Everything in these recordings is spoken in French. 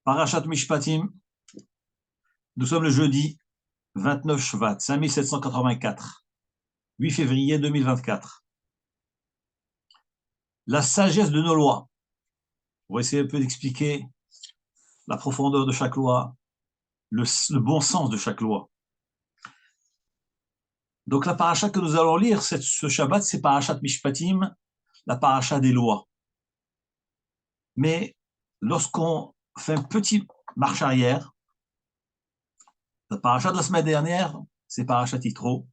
Parashat Mishpatim, nous sommes le jeudi 29 Shvat, 5784, 8 février 2024. La sagesse de nos lois. On va essayer un peu d'expliquer la profondeur de chaque loi, le bon sens de chaque loi. Donc la paracha que nous allons lire ce Shabbat, c'est Parashat Mishpatim, la paracha des lois. Mais lorsqu'on fait une petite marche arrière, la paracha de la semaine dernière, c'est Parashat Yitro,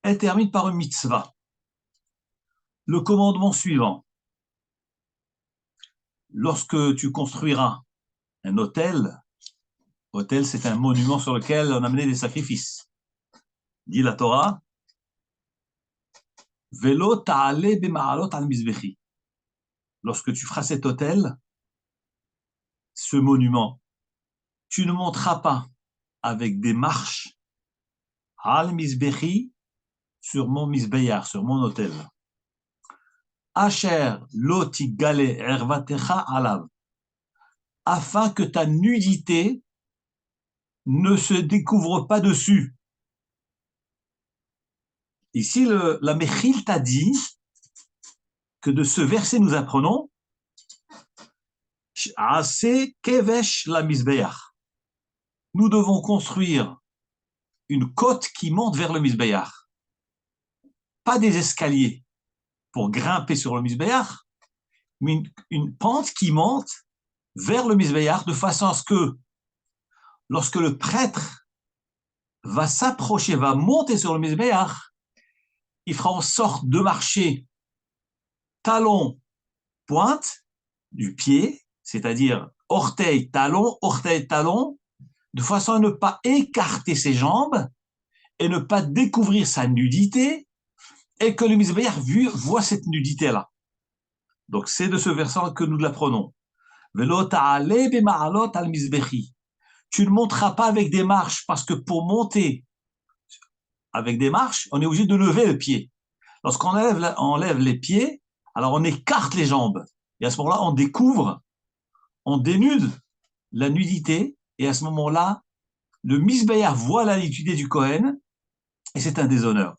elle termine par une mitzvah. Le commandement suivant. Lorsque tu construiras un autel c'est un monument sur lequel on amenait des sacrifices. Dit la Torah, Velo ta'ale b'ma'alot al mizbechi. Lorsque tu feras cet autel, ce monument, tu ne monteras pas avec des marches al mizbechi sur mon mizbeyar, sur mon autel. Asher lo tigale ervatecha alav, afin que ta nudité ne se découvre pas dessus. Ici, la Mechil t'a dit que de ce verset nous apprenons Assez kevesh la misbeach. Nous devons construire une côte qui monte vers le misbeach. Pas des escaliers pour grimper sur le misbeach, mais une pente qui monte vers le misbeach de façon à ce que lorsque le prêtre va s'approcher, va monter sur le misbeach, il fera en sorte de marcher talon, pointe du pied, c'est-à-dire orteil, talon, de façon à ne pas écarter ses jambes et ne pas découvrir sa nudité et que le Mizbeach voit cette nudité-là. Donc c'est de ce verset que nous l'apprenons. Velo ta'ale b'ma'alot al mizbechi. Tu ne monteras pas avec des marches parce que pour monter avec des marches, on est obligé de lever le pied. Lorsqu'on lève les pieds, alors on écarte les jambes. Et à ce moment-là, on dénude la nudité. Et à ce moment-là, le Mizbeach voit la nudité du Kohen et c'est un déshonneur.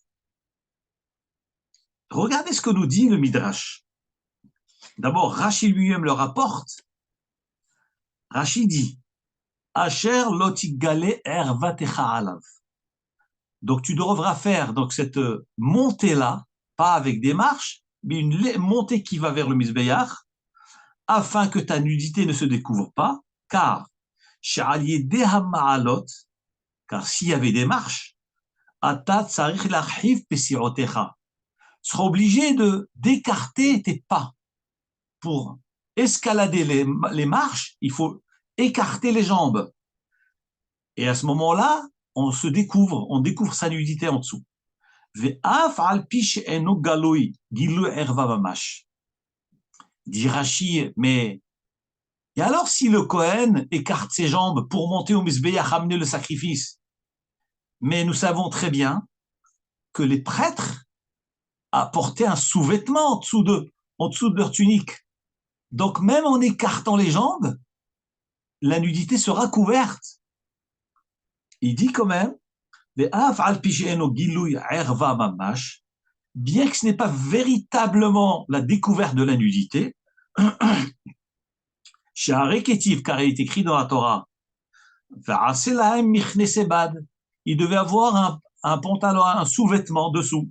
Regardez ce que nous dit le Midrash. D'abord, Rashi lui-même le rapporte. Rashi dit Asher lotigale ervatecha alav. Donc tu devras faire donc cette montée-là, pas avec des marches, mais une montée qui va vers le Mizbeach, afin que ta nudité ne se découvre pas, car car s'il y avait des marches, ata tsarich l'archiv pesirotecha. Tu seras obligé d'écarter tes pas. Pour escalader les marches, il faut écarter les jambes. Et à ce moment-là, on découvre sa nudité en dessous. Dit Rashi, mais et alors si le Kohen écarte ses jambes pour monter au Mizbeach, amener le sacrifice? Mais nous savons très bien que les prêtres apportaient un sous-vêtement en dessous de leur tunique. Donc même en écartant les jambes, la nudité sera couverte. Il dit quand même, bien que ce n'est pas véritablement la découverte de la nudité, car il est écrit dans la Torah, il devait avoir un pantalon, un sous-vêtement dessous.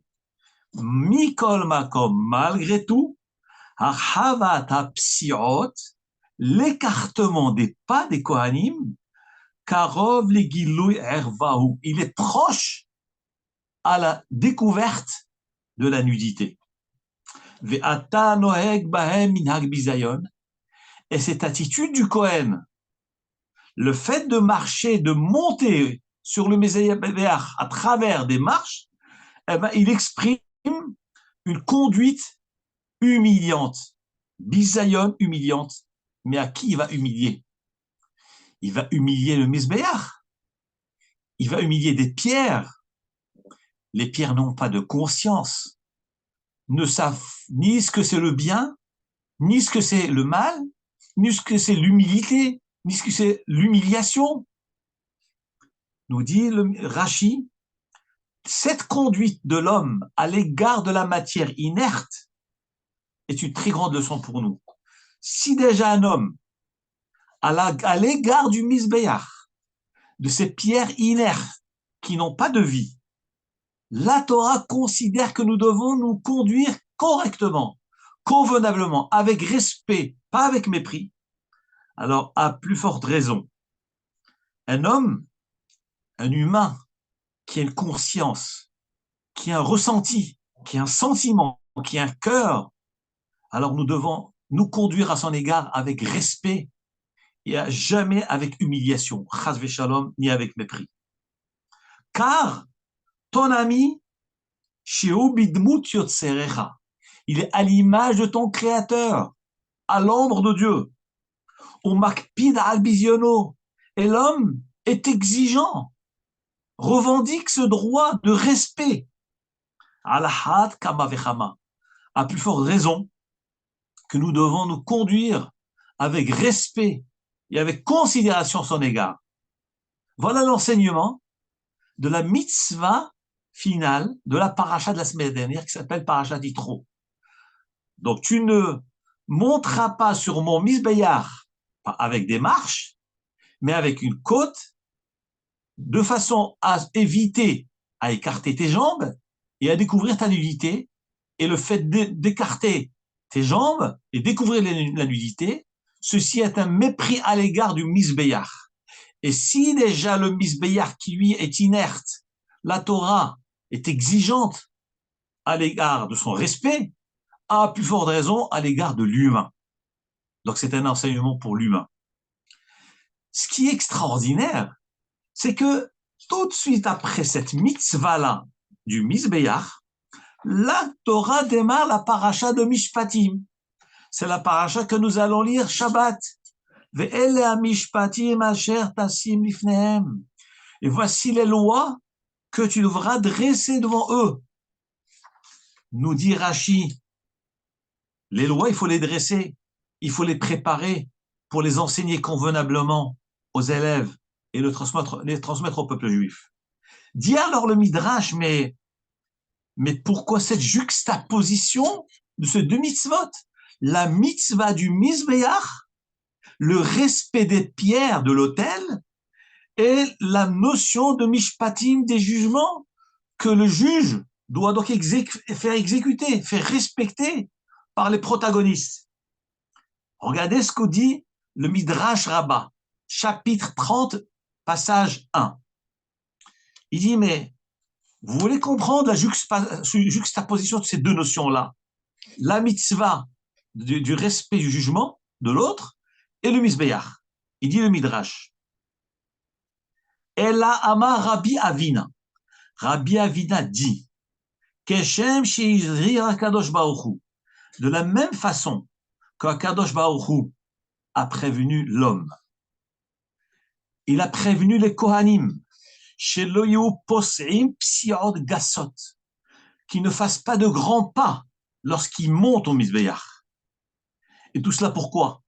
Mikol makom, malgré tout, l'écartement des pas des Kohanim, karov le gilouy ervahu, il est proche à la découverte de la nudité. Ve'ata noheg bahem minhag bizayon, et cette attitude du Kohen, le fait de marcher, de monter sur le Mizbeach à travers des marches, eh ben, il exprime une conduite humiliante. Bizayon, humiliante. Mais à qui il va humilier? Il va humilier le Mizbeach. Il va humilier des pierres. Les pierres n'ont pas de conscience, ne savent ni ce que c'est le bien, ni ce que c'est le mal, ni ce que c'est l'humilité. c'est l'humiliation. Nous dit le Rashi, cette conduite de l'homme à l'égard de la matière inerte est une très grande leçon pour nous. Si déjà un homme, à l'égard du Misbéach, de ces pierres inertes qui n'ont pas de vie, la Torah considère que nous devons nous conduire correctement, convenablement, avec respect, pas avec mépris, alors à plus forte raison, un homme, un humain qui a une conscience, qui a un ressenti, qui a un sentiment, qui a un cœur, alors nous devons nous conduire à son égard avec respect et à jamais avec humiliation, chas v'shalom, ni avec mépris. Car ton ami, Sheu bidmut yotzerecha, il est à l'image de ton créateur, à l'ombre de Dieu. Au makpid al biziono, et l'homme est exigeant, revendique ce droit de respect. Alahat kama vechama, à plus forte raison que nous devons nous conduire avec respect et avec considération à son égard. Voilà l'enseignement de la mitzvah finale de la paracha de la semaine dernière qui s'appelle paracha d'Itro. Donc tu ne monteras pas sur mon misbéyar avec des marches, mais avec une côte, de façon à éviter à écarter tes jambes et à découvrir ta nudité. Et le fait d'écarter tes jambes et découvrir la nudité, ceci est un mépris à l'égard du misbéyar. Et si déjà le misbéyar qui lui est inerte, la Torah est exigeante à l'égard de son respect, à plus forte raison à l'égard de l'humain. Donc c'est un enseignement pour l'humain. Ce qui est extraordinaire, c'est que tout de suite après cette mitzvah-là du misbéyar, la Torah démarre la paracha de Mishpatim. C'est la paracha que nous allons lire Shabbat. Ve'ele ha-mishpatim asher tasim lifnehem. Et voici les lois que tu devras dresser devant eux. Nous dit Rashi, les lois, il faut les dresser, il faut les préparer pour les enseigner convenablement aux élèves et les transmettre au peuple juif. Dit alors le Midrash, mais pourquoi cette juxtaposition de ces deux mitzvot? La mitzvah du Mizbeach, le respect des pierres de l'autel, et la notion de mishpatim, des jugements, que le juge doit donc faire exécuter, faire respecter par les protagonistes. Regardez ce que dit le Midrash Rabbah, chapitre 30, passage 1. Il dit, mais vous voulez comprendre la juxtaposition de ces deux notions-là, la mitzvah du respect du jugement de l'autre et le misbéach. Il dit le Midrash. Ela Amar Rabbi Avina. Rabbi Avina dit, Keshem sheizri HaKadosh Baruch Hu. De la même façon qu'Akadosh Baruch Hu a prévenu l'homme, il a prévenu les Kohanim, shelo yehu pos'im psiot gasot, qui ne fassent pas de grands pas lorsqu'ils montent au Mizbeach. Et tout cela pourquoi?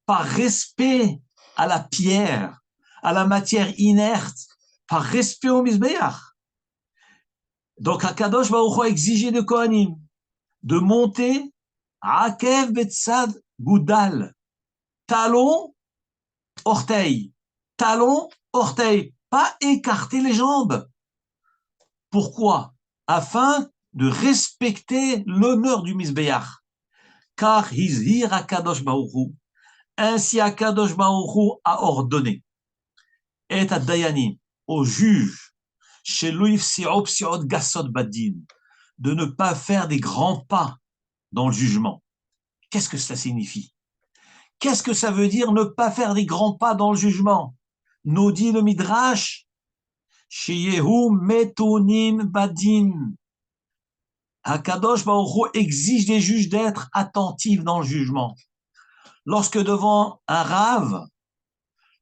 Par respect à la pierre, à la matière inerte, par respect au Mizbeach. Donc Akadosh Baruch Hu a exigé de Kohanim de monter Akev Betzad Goudal, talon, orteil, talon, orteil, pas écarter les jambes. Pourquoi? Afin de respecter l'honneur du Mizbeach. Car Hizhir Akadosh Baruch Hu, ainsi Akadosh Baruch Hu a ordonné, et à Dayanim, aux juges, chez Louif Si'op Si'ot Gassot Badin, de ne pas faire des grands pas dans le jugement. Qu'est-ce que ça signifie? Qu'est-ce que ça veut dire ne pas faire des grands pas dans le jugement? Nous dit le Midrash, Sheyehu Metonim Badin. Akadosh Baruch Hu exige des juges d'être attentifs dans le jugement. Lorsque devant un rave,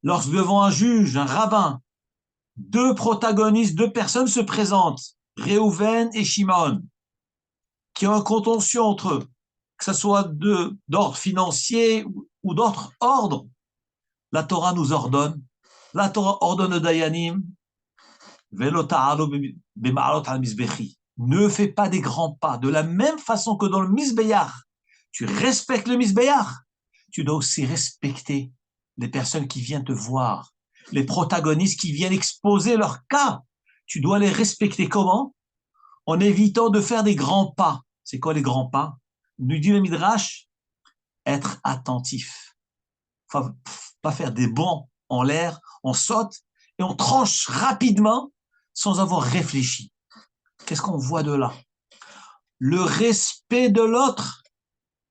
lorsque devant un juge, un rabbin, deux protagonistes, deux personnes se présentent, Réhouven et Shimon, qui ont un contentieux entre eux, que ce soit d'ordre financier ou d'autres ordres, La Torah nous ordonne, la Torah ordonne aux Dayanim, Velo ta'alu b'ma'alot al-mizbechi. Ne fais pas des grands pas. De la même façon que dans le Mizbeach, tu respectes le Mizbeach, tu dois aussi respecter les personnes qui viennent te voir, les protagonistes qui viennent exposer leur cas. Tu dois les respecter comment? En évitant de faire des grands pas. C'est quoi les grands pas? Nous dit le Midrash, être attentif. Enfin, pas faire des bonds en l'air, on saute et on tranche rapidement sans avoir réfléchi. Qu'est-ce qu'on voit de là? Le respect de l'autre,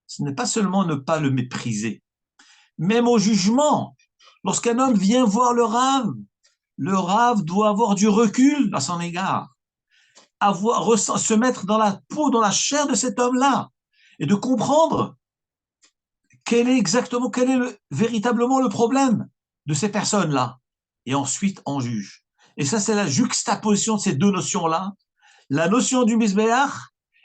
ce n'est pas seulement ne pas le mépriser. Même au jugement, lorsqu'un homme vient voir le Rav doit avoir du recul à son égard, se mettre dans la peau, dans la chair de cet homme-là, et de comprendre quel est véritablement le problème de ces personnes-là. Et ensuite, on juge. Et ça, c'est la juxtaposition de ces deux notions-là, la notion du Mizbeach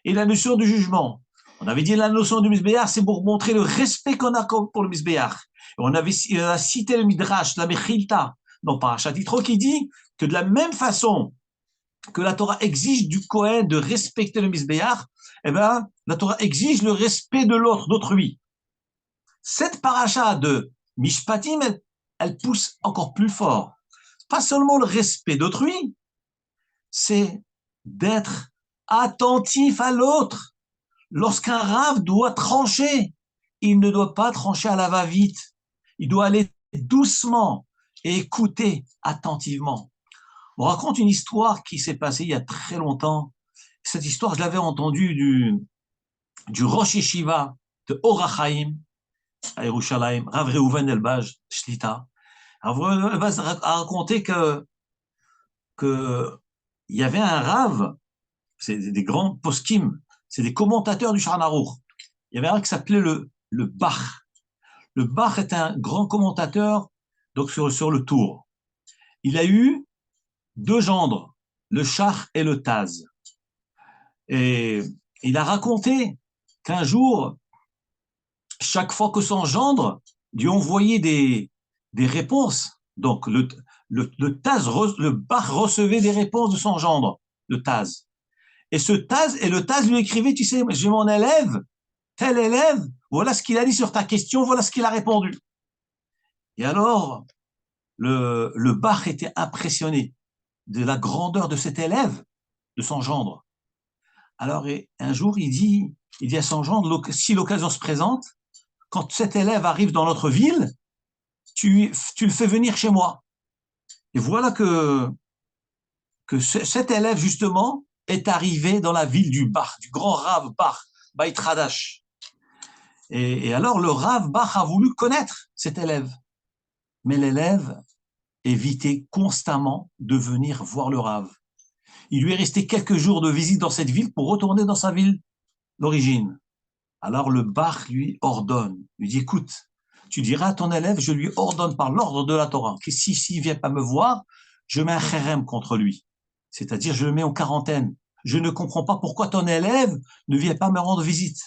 et la notion du jugement. On avait dit la notion du Mizbeach, c'est pour montrer le respect qu'on a pour le Mizbeach. On a cité le Midrash, la Mechilta, dans Parashat Yitro, qui dit que de la même façon que la Torah exige du Kohen de respecter le Mizbeach, eh ben, la Torah exige le respect de l'autre, d'autrui. Cette paracha de Mishpatim, elle pousse encore plus fort. Pas seulement le respect d'autrui, c'est d'être attentif à l'autre. Lorsqu'un rave doit trancher, il ne doit pas trancher à la va-vite. Il doit aller doucement et écouter attentivement. On raconte une histoire qui s'est passée il y a très longtemps. Cette histoire, je l'avais entendue du Rosh Yeshiva de Or HaChaim à Yerushalayim, Rav Reuven Elbaz Shlita. Rav Reuven Elbaz a raconté que il y avait un Rav, c'est des grands poskim, c'est des commentateurs du Shulchan Aruch. Il y avait un qui s'appelait le Bach. Le Bach est un grand commentateur donc sur le Tour. Il a eu deux gendres, le Shach et le Taz. Et il a raconté qu'un jour, chaque fois que son gendre lui envoyait des réponses, donc le Taz, le Bach recevait des réponses de son gendre, le Taz. Et le Taz lui écrivait, tu sais, j'ai mon élève, tel élève, voilà ce qu'il a dit sur ta question, voilà ce qu'il a répondu. Et alors, le Bach était impressionné de la grandeur de cet élève, de son gendre. Alors, un jour, il dit à son gendre, si l'occasion se présente, quand cet élève arrive dans notre ville, tu le fais venir chez moi. Et voilà que cet élève, justement, est arrivé dans la ville du Bach, du grand Rav Bach, Beit Hadash. Et alors, le Rav Bach a voulu connaître cet élève. Mais l'élève évitait constamment de venir voir le Rav. Il lui est resté quelques jours de visite dans cette ville pour retourner dans sa ville d'origine. Alors le Bach lui ordonne, lui dit, écoute, tu diras à ton élève, je lui ordonne par l'ordre de la Torah, que s'il ne vient pas me voir, je mets un chérem contre lui. C'est-à-dire, je le mets en quarantaine. Je ne comprends pas pourquoi ton élève ne vient pas me rendre visite.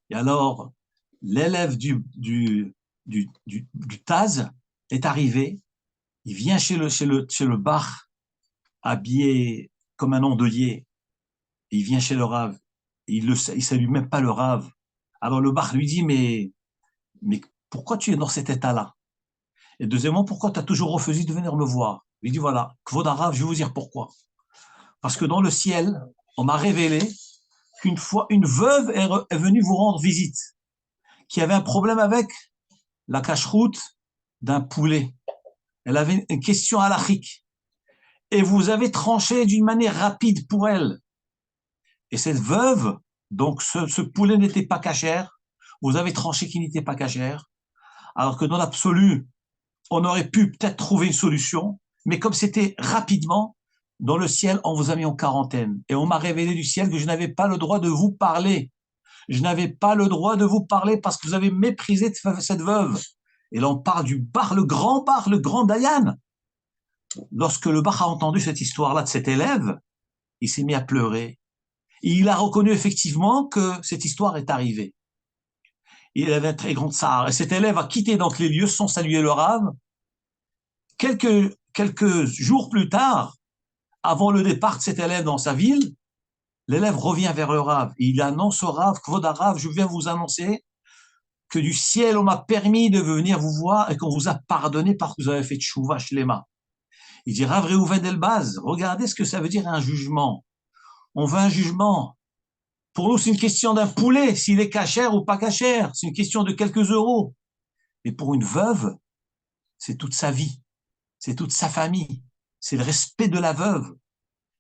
Et alors, l'élève du Taz est arrivé, il vient chez le Bach, habillé comme un endeuillé, il vient chez le Rav, il salue même pas le Rav. Alors le Bach lui dit, mais pourquoi tu es dans cet état-là? Et deuxièmement, pourquoi tu as toujours refusé de venir me voir? Il lui dit, voilà, Kvod Rav, je vais vous dire pourquoi. Parce que dans le ciel, on m'a révélé qu'une fois, une veuve est venue vous rendre visite, qui avait un problème avec la cache-route d'un poulet. Elle avait une question halachique. Et vous avez tranché d'une manière rapide pour elle. Et cette veuve, donc ce poulet n'était pas cachère, vous avez tranché qu'il n'était pas cachère, alors que dans l'absolu, on aurait pu peut-être trouver une solution, mais comme c'était rapidement, dans le ciel, on vous a mis en quarantaine. Et on m'a révélé du ciel que je n'avais pas le droit de vous parler. Je n'avais pas le droit de vous parler parce que vous avez méprisé cette veuve. Et là, on parle du Bar, le grand Dayan. Lorsque le Bar a entendu cette histoire-là de cet élève, il s'est mis à pleurer. Et il a reconnu effectivement que cette histoire est arrivée. il avait un très grand tsar. Et cet élève a quitté donc les lieux sans saluer le Rav. Quelques jours plus tard, avant le départ de cet élève dans sa ville, l'élève revient vers le Rav. Il annonce au Rav, Kvod Rav, je viens vous annoncer que du ciel, on m'a permis de venir vous voir et qu'on vous a pardonné parce que vous avez fait tchouva shlema. Il dit, Rav Reuven Elbaz, regardez ce que ça veut dire un jugement. On veut un jugement. Pour nous, c'est une question d'un poulet, s'il est cachère ou pas cachère. C'est une question de quelques euros. Mais pour une veuve, c'est toute sa vie. C'est toute sa famille. C'est le respect de la veuve.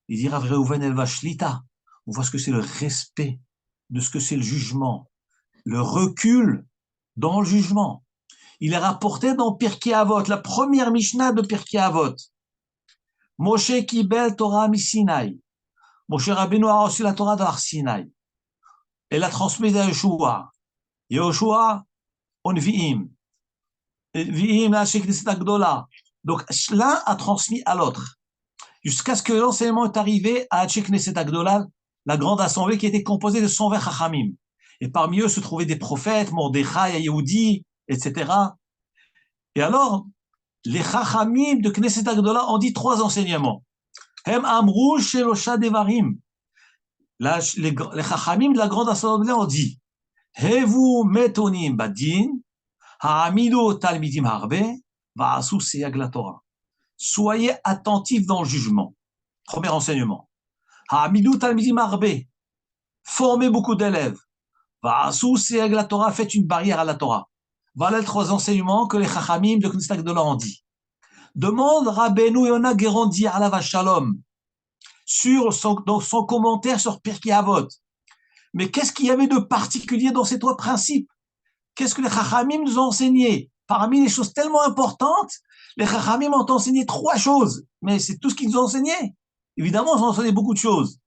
Il dit, Rav Reuven Elbaz Shlita. On voit ce que c'est le respect de ce que c'est le jugement. Le recul dans le jugement. Il est rapporté dans Pirkei Avot, la première Mishnah de Pirkei Avot. Moshe Kibel Torah Misinaï. Moshe Rabbeinu a reçu la Torah de Har Sinaï. Et l'a transmise à Yeshua. Yeshua, on vi'im. Vi'im la Knesset Agdola. Donc, l'un a transmis à l'autre. Jusqu'à ce que l'enseignement est arrivé à Knesset Agdola, la grande assemblée qui était composée de 120 Chachamim. Et parmi eux se trouvaient des prophètes, Mordechai, Yehudi, etc. Et alors, les Chachamim de Knesset Agdola ont dit 3 enseignements. Hem Amrou Shelosha Devarim. Les Chachamim de la grande assemblée ont dit Hevu Metonim Badin, Ha'amidu Talmidim Harbe, Va'asu Seyag la Torah. Soyez attentifs dans le jugement. Premier enseignement. Ha'amidu Talmidim Harbe. Formez beaucoup d'élèves. Va'asu Seyag la Torah. Faites une barrière à la Torah. Voilà les 3 enseignements que les Chachamim de Knesset Agdola ont dit. Demande Rabbeinu Yona Gerondi Alav Shalom dans son commentaire sur Pirkei Avot. Mais qu'est-ce qu'il y avait de particulier dans ces 3 principes? Qu'est-ce que les Chachamim nous ont enseigné? Parmi les choses tellement importantes, les Chachamim ont enseigné 3 choses. Mais c'est tout ce qu'ils nous ont enseigné. Évidemment, ils ont enseigné beaucoup de choses.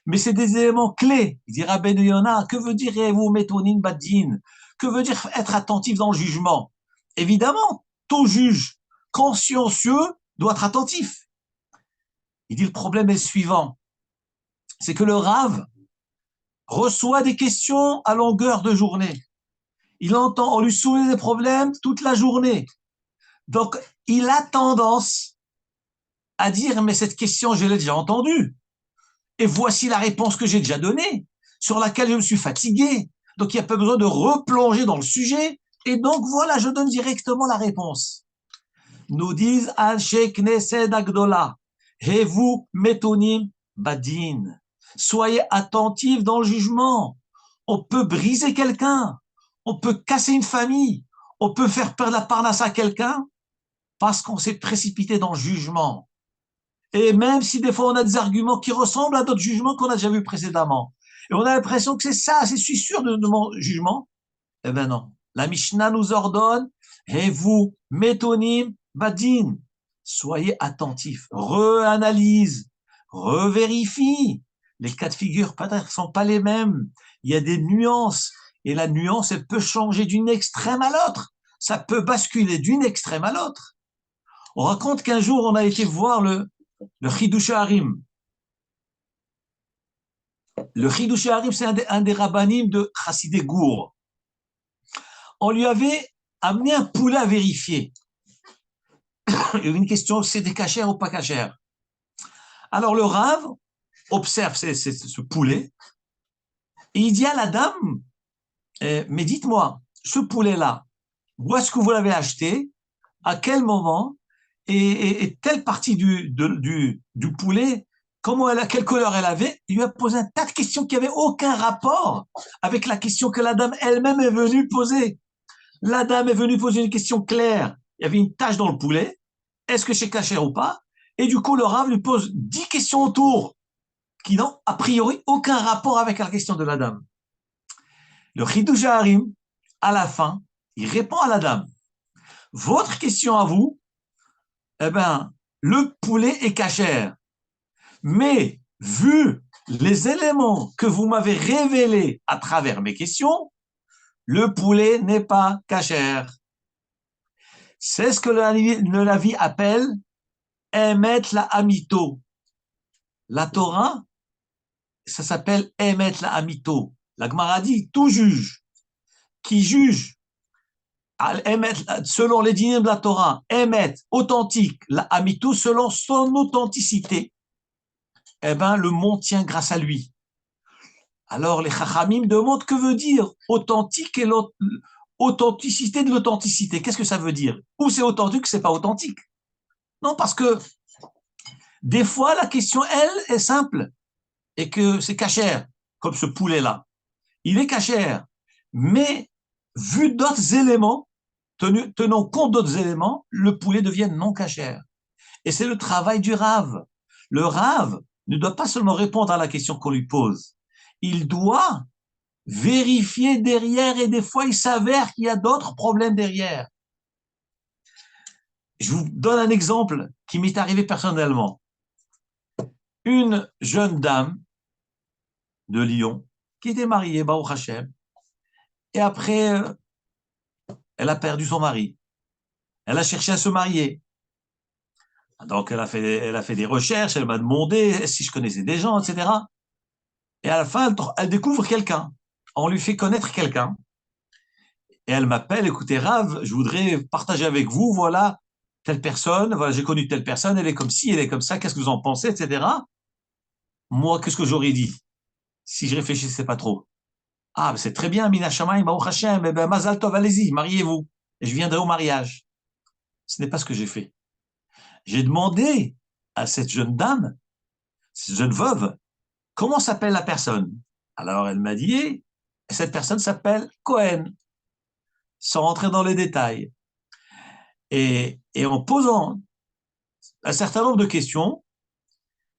Mais c'est des éléments clés. Il dit Rabbeinu Yona, que veut dire vous metonin badin? Que veut dire être attentif dans le jugement? Évidemment, tout juge consciencieux doit être attentif. Il dit le problème est le suivant. C'est que le Rav reçoit des questions à longueur de journée. Il entend, on lui soumet des problèmes toute la journée. Donc, il a tendance à dire, mais cette question, je l'ai déjà entendue. Et voici la réponse que j'ai déjà donnée, sur laquelle je me suis fatigué. Donc, il n'y a pas besoin de replonger dans le sujet. Et donc, voilà, je donne directement la réponse. Nous disent Anshe Knesset Agdola, Hevu Metonim Badin. Soyez attentifs dans le jugement. On peut briser quelqu'un. On peut casser une famille. On peut faire perdre la parnasse à quelqu'un parce qu'on s'est précipité dans le jugement. Et même si des fois on a des arguments qui ressemblent à d'autres jugements qu'on a déjà vus précédemment. Et on a l'impression que c'est ça, c'est sûr de mon jugement. Eh bien non. La Mishnah nous ordonne, et vous, métonim, badin, soyez attentifs, reanalyse, revérifie. Les cas de figure peut-être ne sont pas les mêmes. Il y a des nuances. Et la nuance, elle peut changer d'une extrême à l'autre. Ça peut basculer d'une extrême à l'autre. On raconte qu'un jour, on a été voir le Chidush Harim. Le Chidush Harim, c'est un des rabbanim de Chassidé Gour. On lui avait amené un poulet à vérifier. Il y avait une question, c'était cachère ou pas cachère. Alors le Rav observe ce poulet et il dit à la dame, mais dites-moi, ce poulet-là, où est-ce que vous l'avez acheté, à quel moment, et telle partie du poulet, quelle couleur elle avait. Il lui a posé un tas de questions qui n'avaient aucun rapport avec la question que la dame elle-même est venue poser. La dame est venue poser une question claire. Il y avait une tache dans le poulet. Est-ce que c'est cachère ou pas? Et du coup, le Rav lui pose 10 questions autour qui n'ont a priori aucun rapport avec la question de la dame. Le Chidush Harim, à la fin, il répond à la dame. Votre question à vous, eh ben, le poulet est cachère. Mais, vu les éléments que vous m'avez révélés à travers mes questions, le poulet n'est pas cachère. C'est ce que le Navi appelle Emet la Amito. La Torah, ça s'appelle Emet la Amito. La Gemara dit, tout juge. qui juge selon les dîners de la Torah, émet, authentique, la amitou selon son authenticité, eh ben, le monde tient grâce à lui. Alors les Chachamim demandent que veut dire authentique et l'authenticité de l'authenticité. Qu'est-ce que ça veut dire? Ou c'est authentique ou c'est pas authentique? Non, parce que des fois la question, elle, est simple et que c'est cachère, comme ce poulet-là. Il est cachère, mais vu d'autres éléments, tenant compte d'autres éléments, le poulet devient non cachère. Et c'est le travail du Rav. Le Rav ne doit pas seulement répondre à la question qu'on lui pose. Il doit vérifier derrière et des fois il s'avère qu'il y a d'autres problèmes derrière. Je vous donne un exemple qui m'est arrivé personnellement. Une jeune dame de Lyon qui était mariée, Baruch Hashem, et après, elle a perdu son mari. Elle a cherché à se marier. Donc, elle a fait des recherches, elle m'a demandé si je connaissais des gens, etc. Et à la fin, elle découvre quelqu'un. On lui fait connaître quelqu'un. Et elle m'appelle, écoutez, Rav, je voudrais partager avec vous, voilà, telle personne, voilà, j'ai connu telle personne, elle est comme ci, elle est comme ça, qu'est-ce que vous en pensez, etc. Moi, qu'est-ce que j'aurais dit si je réfléchissais pas trop? Ah, c'est très bien, Mina Shamayim, Baruch Hashem, eh ben, Mazal Tov, allez-y, mariez-vous. Et je viendrai au mariage. Ce n'est pas ce que j'ai fait. J'ai demandé à cette jeune dame, cette jeune veuve, comment s'appelle la personne? Alors elle m'a dit, cette personne s'appelle Cohen, sans rentrer dans les détails. Et en posant un certain nombre de questions,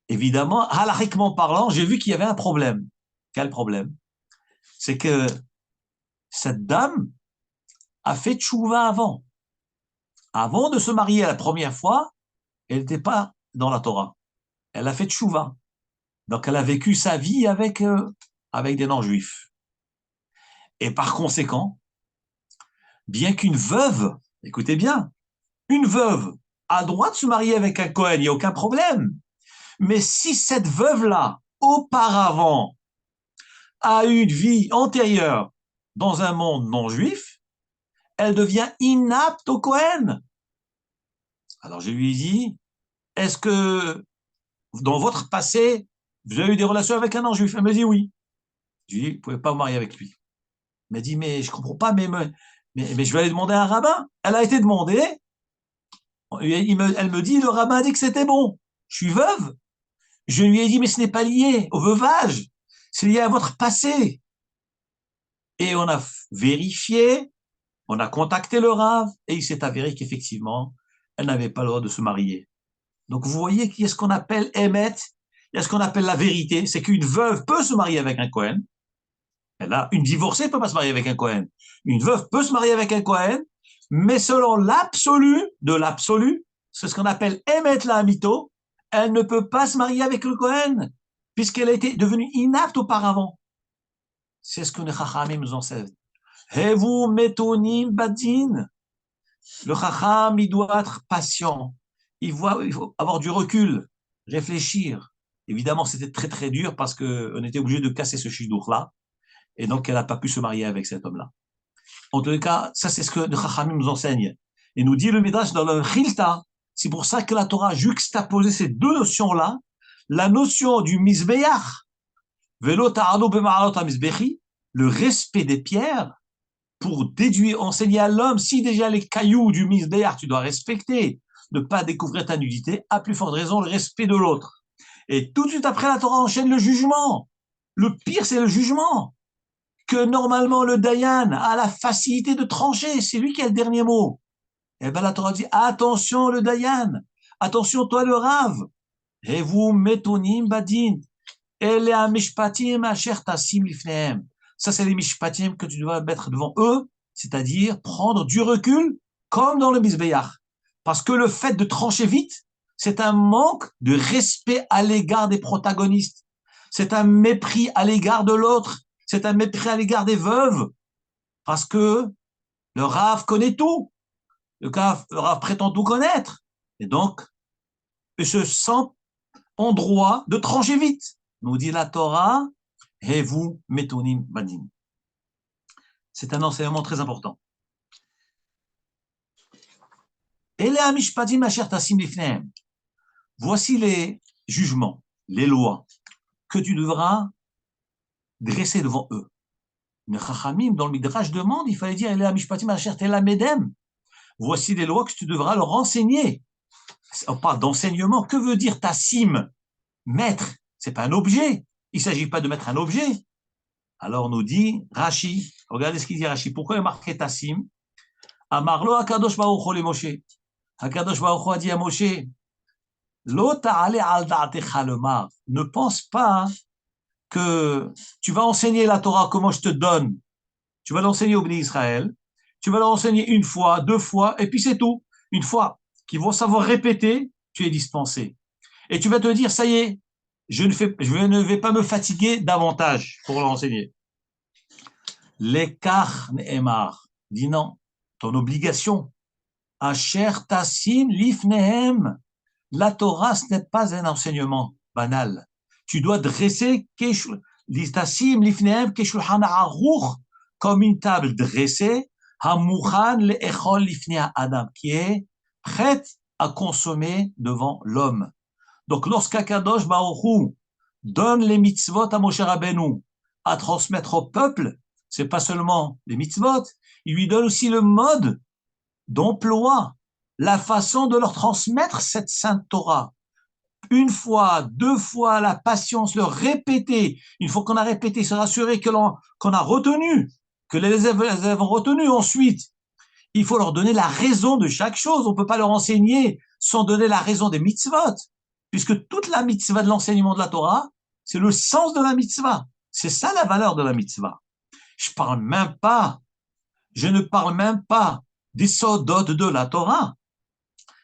évidemment, halakhiquement parlant, j'ai vu qu'il y avait un problème. Quel problème? C'est que cette dame a fait tchouva avant. Avant de se marier la première fois, elle n'était pas dans la Torah. Elle a fait tchouva. Donc elle a vécu sa vie avec des non-juifs. Et par conséquent, bien qu'une veuve, écoutez bien, une veuve a le droit de se marier avec un Cohen, il n'y a aucun problème. Mais si cette veuve-là, auparavant, a eu une vie antérieure dans un monde non juif, elle devient inapte au Cohen. Alors je lui ai dit, est-ce que dans votre passé, vous avez eu des relations avec un non juif? Elle me dit oui. Je lui ai dit, vous ne pouvez pas vous marier avec lui. Elle m'a dit, mais je ne comprends pas, mais je vais aller demander à un rabbin. Elle a été demandée, elle me dit, le rabbin a dit que c'était bon. Je suis veuve. Je lui ai dit, mais ce n'est pas lié au veuvage, c'est lié à votre passé. Et on a vérifié, on a contacté le Rav, et il s'est avéré qu'effectivement, elle n'avait pas le droit de se marier. Donc vous voyez qu'il y a ce qu'on appelle Emet, il y a ce qu'on appelle la vérité, c'est qu'une veuve peut se marier avec un Cohen. Une divorcée ne peut pas se marier avec un Cohen. Une veuve peut se marier avec un Cohen, mais selon l'absolu de l'absolu, c'est ce qu'on appelle Emet la Amito, elle ne peut pas se marier avec le Cohen, puisqu'elle a été devenue inapte auparavant. C'est ce que les Chachamim nous enseignent. Hevu metonim badin. Le Chacham, il doit être patient. Il faut avoir du recul, réfléchir. Évidemment, c'était très très dur parce qu'on était obligé de casser ce chidour-là. Et donc, elle n'a pas pu se marier avec cet homme-là. En tous les cas, ça, c'est ce que le Chachamim nous enseigne. Et nous dit le Midrash dans le Chilta, c'est pour ça que la Torah a juxtaposé ces deux notions-là, la notion du Mizbeach, Velo ta'arno b'ma'alot ha'mizbechi, le respect des pierres, pour déduire, enseigner à l'homme, si déjà les cailloux du Mizbeach, tu dois respecter, ne pas découvrir ta nudité, à plus forte raison, le respect de l'autre. Et tout de suite après, la Torah enchaîne le jugement. Le pire, c'est le jugement. Que normalement, le Dayan a la facilité de trancher. C'est lui qui a le dernier mot. Eh bien, la Torah dit, attention, le Dayan. Attention, toi, le Rav. Et vous, metonim badin. Elle est un mishpatim asher tassim lifnehem. Ça, c'est les mishpatim que tu dois mettre devant eux, c'est-à-dire prendre du recul, comme dans le Mizbeach. Parce que le fait de trancher vite, c'est un manque de respect à l'égard des protagonistes. C'est un mépris à l'égard de l'autre. C'est un mépris à l'égard des veuves. Parce que le Rav connaît tout. Le Rav prétend tout connaître. Et donc, il se sent en droit de trancher vite. Nous dit la Torah, et vous, metonim badim. C'est un enseignement très important. Voici les jugements, les lois que tu devras dresser devant eux. Le Chachamim, dans le Midrash, demande, il fallait dire voici les lois que tu devras leur enseigner. On parle d'enseignement. Que veut dire tassim? Mettre, c'est pas un objet. Il ne s'agit pas de mettre un objet. Alors nous dit Rashi, regardez ce qu'il dit Rashi. Pourquoi il a marqué tassim? Amarlo Akadosh Baruch Hu le Moshe. Akadosh Baruch Hu a dit à Moshe, Lo ta'ale al da'atecha lomar. Ne pense pas que tu vas enseigner la Torah comment je te donne. Tu vas l'enseigner au Béni Israël. Tu vas l'enseigner une fois, deux fois, et puis c'est tout. Une fois qu'ils vont savoir répéter, tu es dispensé. Et tu vas te dire, ça y est, je ne vais pas me fatiguer davantage pour l'enseigner. L'écart ne'emar. Dis non, ton obligation. Asher tassim lifnehem. La Torah, ce n'est pas un enseignement banal. Tu dois dresser tassim lifnehem keshulchan aruch, comme une table dressée, hamuchan le'echol lifnei adam, qui est prête à consommer devant l'homme. Donc, lorsqu'Akadosh Baruch Hu donne les mitzvot à Moshe Rabbeinu à transmettre au peuple, c'est pas seulement les mitzvot, il lui donne aussi le mode d'emploi, la façon de leur transmettre cette sainte Torah. Une fois, deux fois, la patience, le répéter. Une fois qu'on a répété, se rassurer qu'on a retenu, que les élèves ont retenu. Ensuite, il faut leur donner la raison de chaque chose. On ne peut pas leur enseigner sans donner la raison des mitzvot, puisque toute la mitzvah de l'enseignement de la Torah, c'est le sens de la mitzvah. C'est ça la valeur de la mitzvah. Je ne parle même pas des sodot de la Torah.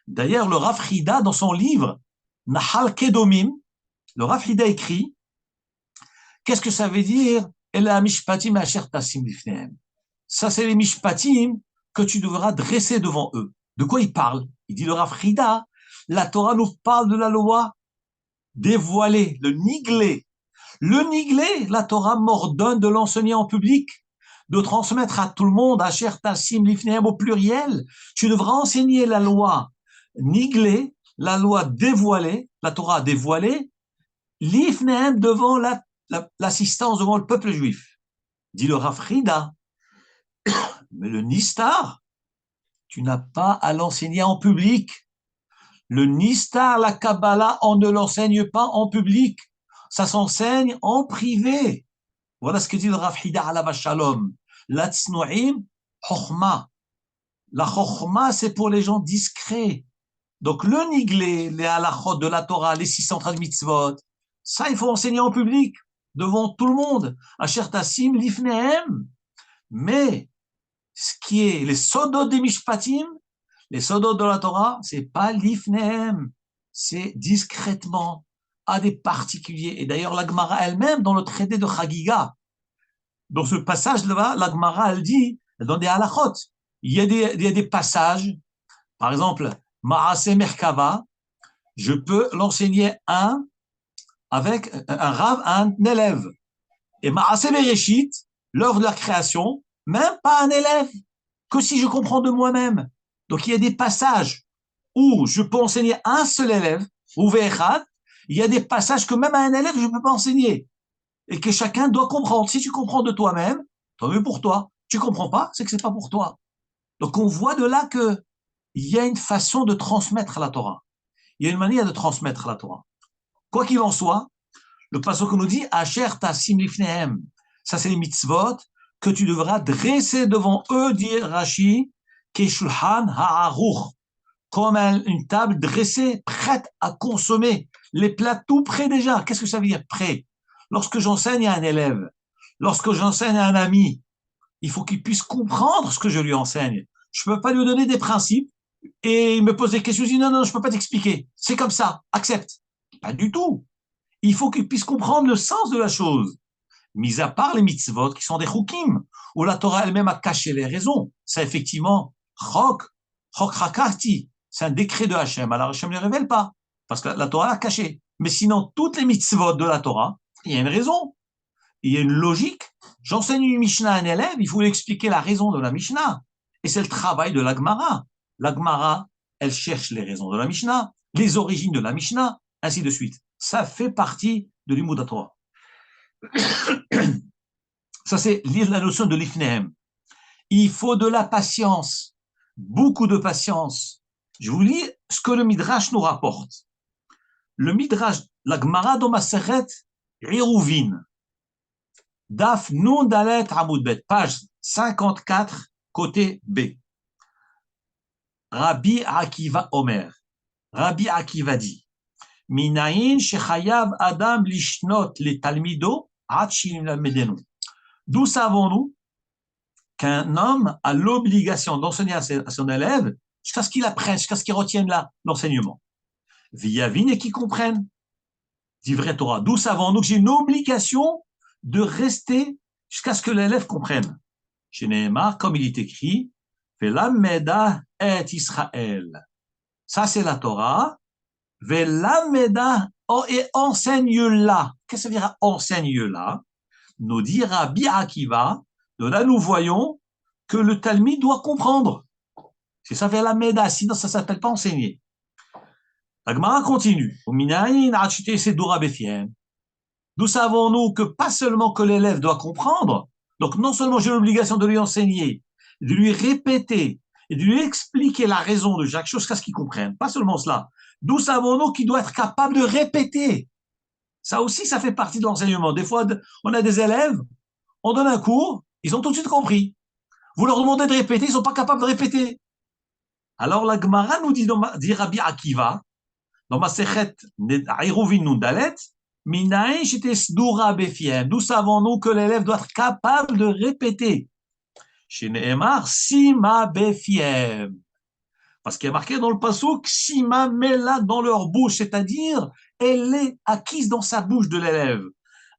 D'ailleurs, le Rav Hida, dans son livre Nahal Kedomim, le Rav Hida écrit, qu'est-ce que ça veut dire? Ça, c'est les mishpatim que tu devras dresser devant eux. De quoi il parle? Il dit le Rav Hida, la Torah nous parle de la loi dévoilée, le niglé. Le niglé, la Torah m'ordonne de l'enseigner en public, de transmettre à tout le monde, Asher Tassim Lifnehem au pluriel. Tu devras enseigner la loi niglé, la loi dévoilée, la Torah dévoilée, Lifnehem devant l'assistance, devant le peuple juif. Dit le Rav Hida, mais le Nistar, tu n'as pas à l'enseigner en public. Le Nistar, la Kabbalah, on ne l'enseigne pas en public. Ça s'enseigne en privé. Voilà ce que dit le Rav Hida alav shalom. La tznu'im, chokhma. La chokhma, c'est pour les gens discrets. Donc le niglé, les halachot de la Torah, les 630 mitzvot, ça, il faut enseigner en public, devant tout le monde. Asher tassim lifnehem. Mais ce qui est les sodot des mishpatim, les sodot de la Torah, c'est pas l'ifnehem, c'est discrètement, à des particuliers. Et d'ailleurs, la Gemara elle-même, dans le traité de Chagiga, dans ce passage-là, la Gemara, elle dit, dans des halachot, il y a des passages, par exemple, Maase Merkava, je peux l'enseigner avec un rave, un élève. Et Maase Bereshit, l'œuvre de la création, même pas un élève, que si je comprends de moi-même. Donc il y a des passages où je peux enseigner un seul élève, ou Ve'echad, il y a des passages que même à un élève, je ne peux pas enseigner. Et que chacun doit comprendre. Si tu comprends de toi-même, tant mieux pour toi. Tu ne comprends pas, c'est que ce n'est pas pour toi. Donc on voit de là qu'il y a une façon de transmettre la Torah. Il y a une manière de transmettre la Torah. Quoi qu'il en soit, le passage qu'on nous dit, Asher tassim lifnehem, ça c'est les mitzvot que tu devras dresser devant eux, dit Rashi, Keshulhan ha'aruch, comme une table dressée, prête à consommer. Les plats tout prêts déjà. Qu'est-ce que ça veut dire prêt? Lorsque j'enseigne à un élève, lorsque j'enseigne à un ami, il faut qu'il puisse comprendre ce que je lui enseigne. Je ne peux pas lui donner des principes et il me pose des questions. Je dis non, je ne peux pas t'expliquer. C'est comme ça, accepte. Pas du tout. Il faut qu'il puisse comprendre le sens de la chose. Mis à part les mitzvot qui sont des chukim, où la Torah elle-même a caché les raisons. C'est effectivement chok hakati. C'est un décret de Hachem. Alors Hachem ne les révèle pas, parce que la Torah l'a caché. Mais sinon, toutes les mitzvot de la Torah, il y a une raison, il y a une logique J'enseigne une Mishnah à un élève, il faut lui expliquer la raison de la Mishnah. Et c'est le travail de la Gemara. La Gemara, elle cherche les raisons de la Mishnah, les origines de la Mishnah, ainsi de suite. Ça fait partie de l'Imoud Torah. Ça, c'est la notion de l'ifnehem. Il faut de la patience, beaucoup de patience. Je vous lis ce que le Midrash nous rapporte. Le Midrash, la Gemara dans Masechet Eruvin, Daf Nun Dalet Amud Bet, page 54, côté B. Rabbi Akiva Omer. Rabbi Akiva dit, Minayin shechayav Adam lishnot le talmido ad shilimedenu. D'où savons-nous qu'un homme a l'obligation d'enseigner à son élève jusqu'à ce qu'il apprenne, jusqu'à ce qu'il retienne l'enseignement. Viyavin et qu'il comprenne. Dit vrai Torah. D'où savons-nous que j'ai une obligation de rester jusqu'à ce que l'élève comprenne. Chez Nehemar, comme il est écrit, Velameda et Israël. Ça, c'est la Torah. Velameda et enseigne-la. Qu'est-ce que ça veut dire enseigne-la? Nous dit Rabbi Akiva. De là, nous voyons que le Talmud doit comprendre. C'est ça, Velameda. Sinon, ça ne s'appelle pas enseigner. La Gemara continue. D'où savons-nous que pas seulement que l'élève doit comprendre, donc non seulement j'ai l'obligation de lui enseigner, de lui répéter et de lui expliquer la raison de chaque chose jusqu'à ce qu'il comprenne, pas seulement cela. D'où savons-nous qu'il doit être capable de répéter. Ça aussi, ça fait partie de l'enseignement. Des fois, on a des élèves, on donne un cours, ils ont tout de suite compris. Vous leur demandez de répéter, ils ne sont pas capables de répéter. Alors la Gemara nous dit Rabbi Akiva, dans Masechet Eruvin Nun Dalet, d'où savons-nous que l'élève doit être capable de répéter? Chez Nehemar, Sima Befiem. Parce qu'il y a marqué dans le passouk, Sima mela dans leur bouche, c'est-à-dire, elle est acquise dans sa bouche de l'élève.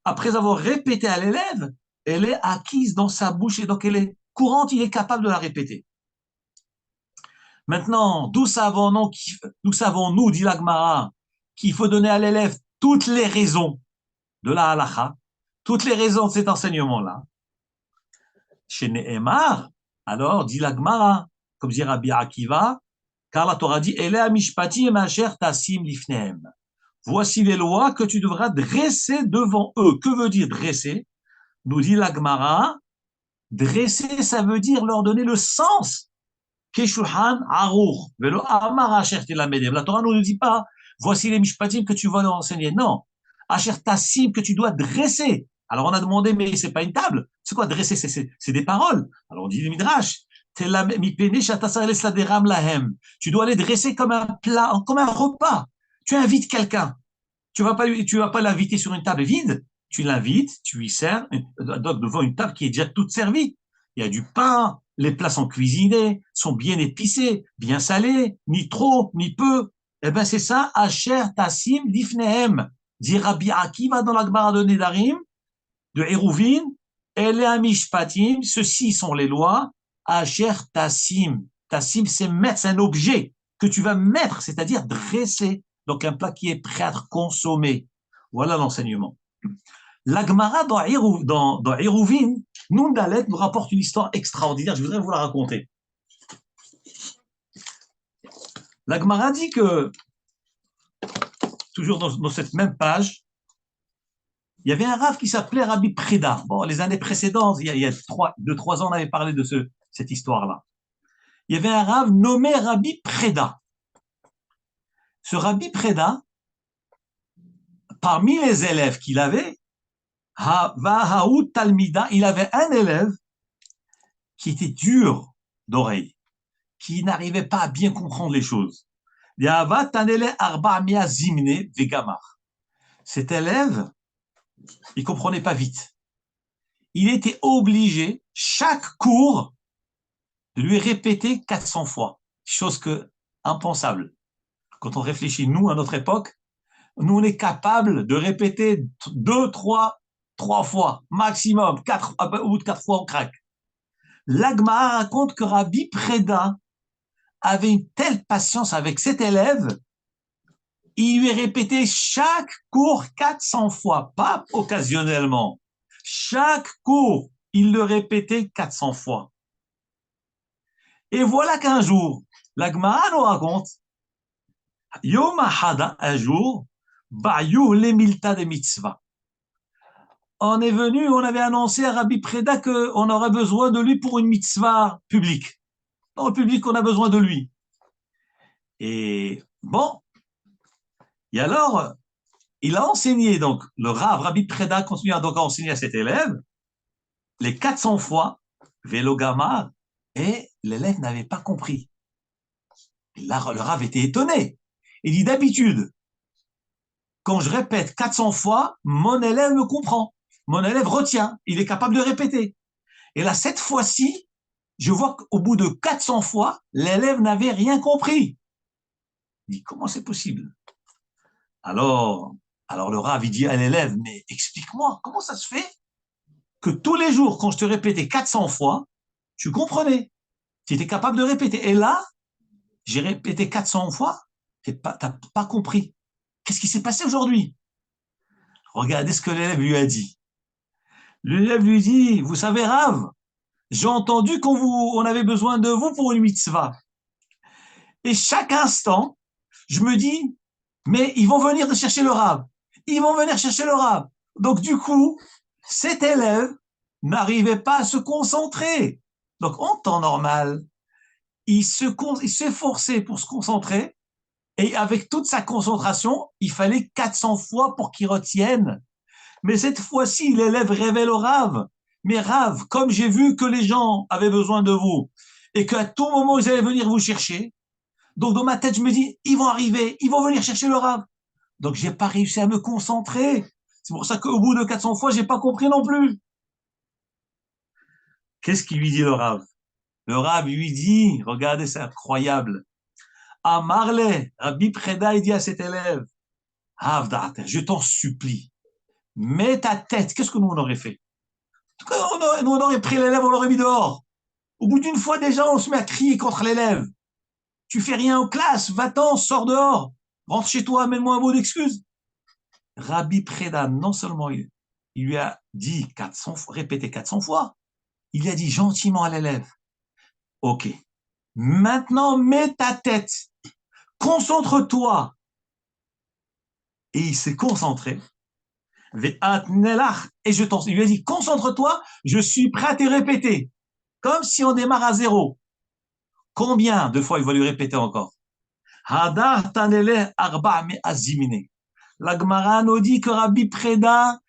Après avoir répété à l'élève, elle est acquise dans sa bouche et donc elle est courante, il est capable de la répéter. Maintenant, d'où savons-nous, dit la Gemara, qu'il faut donner à l'élève toutes les raisons de la halacha, toutes les raisons de cet enseignement-là. Chez Nehemar, alors, dit la Gemara, comme dit Rabbi Akiva, car la Torah dit, Ele mishpati masher tasim lifnehem. Voici les lois que tu devras dresser devant eux. Que veut dire dresser? Nous dit la Gemara, dresser, ça veut dire leur donner le sens. Keshulhan aruch, velo amar asher tilamedem. La Torah ne nous dit pas, voici les mishpatim que tu vas leur enseigner. Non. Asher tassim que tu dois dresser. Alors on a demandé, mais c'est pas une table. C'est quoi dresser? C'est des paroles. Alors on dit le midrash. Tu dois les dresser comme un plat, comme un repas. Tu invites quelqu'un. Tu vas pas l'inviter sur une table vide. Tu l'invites, tu lui sers devant une table qui est déjà toute servie. Il y a du pain, les plats sont cuisinés, sont bien épicés, bien salés, ni trop, ni peu. Eh ben c'est ça, Asher Tassim Lifnehem, dit Rabbi Akiva dans la Gemara de Nedarim, de Eruvin, Ele Amishpatim, ceux-ci sont les lois, Asher Tassim. Tassim, c'est mettre, c'est un objet que tu vas mettre, c'est-à-dire dresser, donc un plat qui est prêt à être consommé. Voilà l'enseignement. La Gemara dans Eruvin, Nun Dalet nous rapporte une histoire extraordinaire, je voudrais vous la raconter. La Gemara dit que, toujours dans cette même page, il y avait un rav qui s'appelait Rabbi Preda. Bon, les années précédentes, il y a 2-3 ans, on avait parlé de cette histoire-là. Il y avait un rav nommé Rabbi Preda. Ce Rabbi Preda, parmi les élèves qu'il avait, Talmida, il avait un élève qui était dur d'oreille, qui n'arrivait pas à bien comprendre les choses. Cet élève, il comprenait pas vite. Il était obligé, chaque cours, de lui répéter 400 fois. Chose impensable. Quand on réfléchit, nous, à notre époque, nous, on est capable de répéter 2, 3 fois, maximum, 4, au bout de 4 fois, on craque. L'Agma raconte que Rabbi Preda avait une telle patience avec cet élève, il lui répétait chaque cours 400 fois, pas occasionnellement. Chaque cours, il le répétait 400 fois. Et voilà qu'un jour, la Gemara nous raconte, Yom Ahada, un jour, Bayou le Milta de Mitzvah. On est venu, on avait annoncé à Rabbi Preda qu'on aurait besoin de lui pour une mitzvah publique. Dans le public, on a besoin de lui. Et bon, et alors, il a enseigné, donc le Rav, Rabbi Preda continue donc à enseigner à cet élève les 400 fois, Vélo Gamar, et l'élève n'avait pas compris. Et là, le Rav était étonné. Il dit d'habitude, quand je répète 400 fois, mon élève me comprend. Mon élève retient, il est capable de répéter. Et là, cette fois-ci, je vois qu'au bout de 400 fois, l'élève n'avait rien compris. Il dit, comment c'est possible? Alors, le Rav, il dit à l'élève, mais explique-moi, comment ça se fait que tous les jours, quand je te répétais 400 fois, tu comprenais, tu étais capable de répéter. Et là, j'ai répété 400 fois, tu n'as pas compris. Qu'est-ce qui s'est passé aujourd'hui? Regardez ce que l'élève lui a dit. L'élève lui dit, vous savez, Rav, j'ai entendu on avait besoin de vous pour une mitzvah. Et chaque instant, je me dis, mais ils vont venir de chercher le Rav. Ils vont venir chercher le Rav. Donc du coup, cet élève n'arrivait pas à se concentrer. Donc en temps normal, il s'efforçait pour se concentrer et avec toute sa concentration, il fallait 400 fois pour qu'il retienne. Mais cette fois-ci, l'élève révèle au Rav. Mais Rav, comme j'ai vu que les gens avaient besoin de vous et qu'à tout moment, ils allaient venir vous chercher, donc dans ma tête, je me dis, ils vont arriver, ils vont venir chercher le Rav. Donc j'ai pas réussi à me concentrer. C'est pour ça qu'au bout de 400 fois, j'ai pas compris non plus. Qu'est-ce qu'il lui dit le Rav? Le Rav lui dit, regardez, c'est incroyable. À Marley, Rabbi Preda, il dit à cet élève, Avdat, je t'en supplie, mets ta tête. Qu'est-ce que nous on aurait fait? Nous on aurait pris l'élève, on l'aurait mis dehors. Au bout d'une fois déjà, on se met à crier contre l'élève. Tu fais rien en classe, va-t'en, sors dehors, rentre chez toi, amène-moi un mot d'excuse. Rabbi Preda, non seulement il lui a dit 400 fois, répété 400 fois, il lui a dit gentiment à l'élève, ok, maintenant mets ta tête, concentre-toi. Et il s'est concentré. Et il lui a dit, concentre-toi, je suis prêt à te répéter. Comme si on démarre à zéro. Combien de fois il va lui répéter encore? La Gemara nous dit que Rabbi Preda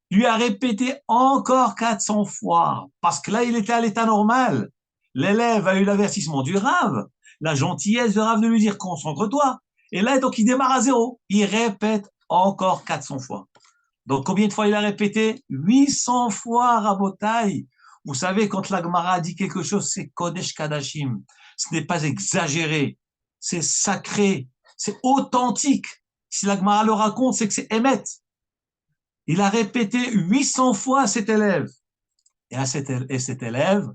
lui a répété encore 400 fois. Parce que là, il était à l'état normal. L'élève a eu l'avertissement du Rav, la gentillesse du Rav de lui dire concentre-toi. Et là, donc, il démarre à zéro. Il répète encore 400 fois. Donc, combien de fois il a répété? 800 fois, Rabotai. Vous savez, quand la Gemara dit quelque chose, c'est Kodesh Kadashim. Ce n'est pas exagéré. C'est sacré. C'est authentique. Si la Gemara le raconte, c'est que c'est Emet. Il a répété 800 fois à cet élève. Et cet élève,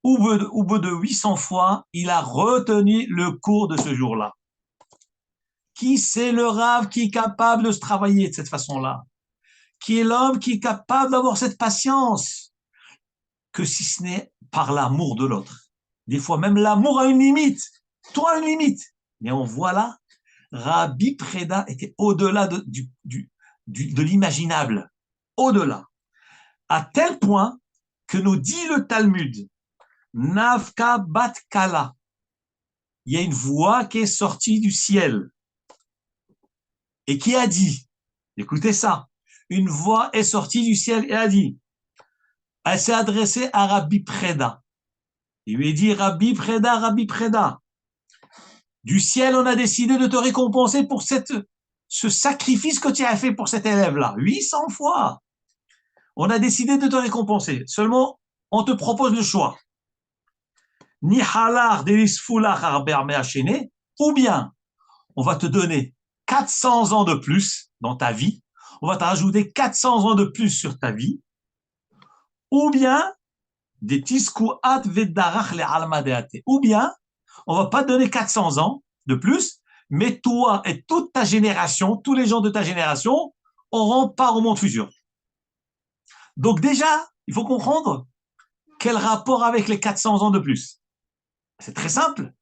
au bout de 800 fois, il a retenu le cours de ce jour-là. Qui c'est le Rav qui est capable de se travailler de cette façon-là? Qui est l'homme qui est capable d'avoir cette patience? Que si ce n'est par l'amour de l'autre. Des fois, même l'amour a une limite. Toi, une limite. Mais on voit là, Rabbi Preda était au-delà de l'imaginable. Au-delà. À tel point que nous dit le Talmud, Navka Bat Kala, il y a une voix qui est sortie du ciel et qui a dit, écoutez ça, une voix est sortie du ciel et a dit, elle s'est adressée à Rabbi Preda. Il lui a dit, Rabbi Preda, du ciel, on a décidé de te récompenser pour ce sacrifice que tu as fait pour cet élève-là, 800 fois. On a décidé de te récompenser. Seulement, on te propose le choix. Ni halar delisfulach arber me'achene, ou bien on va te donner 400 ans de plus dans ta vie, on va te rajouter 400 ans de plus sur ta vie, ou bien des tiskuat vedarach le almadeate, ou bien on va pas te donner 400 ans de plus, mais toi et toute ta génération, tous les gens de ta génération auront part au monde futur. Donc déjà, il faut comprendre quel rapport avec les 400 ans de plus? C'est très simple.